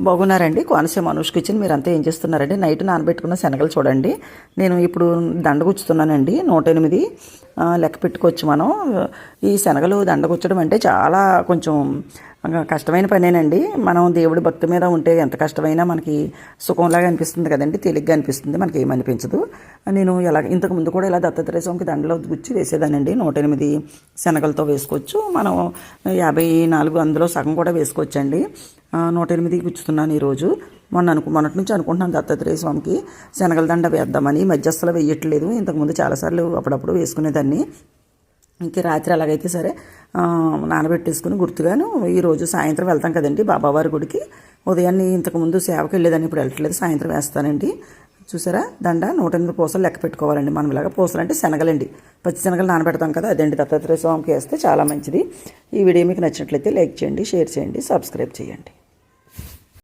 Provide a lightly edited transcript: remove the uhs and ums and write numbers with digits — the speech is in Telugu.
బాగున్నారండి. కోనసీమ అనూష్ కిచెన్. మీరంతా ఏం చేస్తున్నారండి? నైట్ నానబెట్టుకున్న శనగలు చూడండి. నేను ఇప్పుడు దండగుచ్చుతున్నానండి. 108 లెక్క పెట్టుకోవచ్చు మనం. ఈ శనగలు దండగుచ్చడం అంటే చాలా కొంచెం కష్టమైన పనేనండి. మనం దేవుడి భక్తి మీద ఉంటే ఎంత కష్టమైనా మనకి సుఖంలాగా అనిపిస్తుంది కదండి, తేలిగ్గా అనిపిస్తుంది, మనకి ఏమనిపించదు. నేను ఇంతకుముందు కూడా ఇలా దత్తాత్రేయ స్వామికి దండలో గుచ్చి వేసేదానండి. 108 శనగలతో వేసుకోవచ్చు మనం. 54 అందులో సగం కూడా వేసుకోవచ్చండి. 108 గుచ్చుతున్నాను ఈరోజు. మొన్నటి నుంచి అనుకుంటున్నాను దత్తాత్రేయ స్వామికి శనగల దండ వేద్దామని. మధ్య అస్సలు వేయట్లేదు. ఇంతకుముందు చాలాసార్లు అప్పుడప్పుడు వేసుకునేదాన్ని. ఇంక రాత్రి అలాగైతే సరే నానబెట్టేసుకుని గుర్తుగాను ఈరోజు సాయంత్రం వెళ్తాం కదండి బాబావారి గుడికి. ఉదయాన్నే ఇంతకుముందు సేవకి వెళ్ళేదాన్ని, ఇప్పుడు వెళ్ళట్లేదు. సాయంత్రం వేస్తానండి. చూసారా, దండ 108 పూసలు లెక్క పెట్టుకోవాలండి. మనం ఇలాగ పూసలు అంటే శనగలండి, పచ్చి శనగలు నానబెడతాం కదా, అదండి. దత్తాత్రేయ స్వామికి వేస్తే చాలా మంచిది. ఈ వీడియో మీకు నచ్చినట్లయితే లైక్ చేయండి, షేర్ చేయండి, సబ్స్క్రైబ్ చేయండి.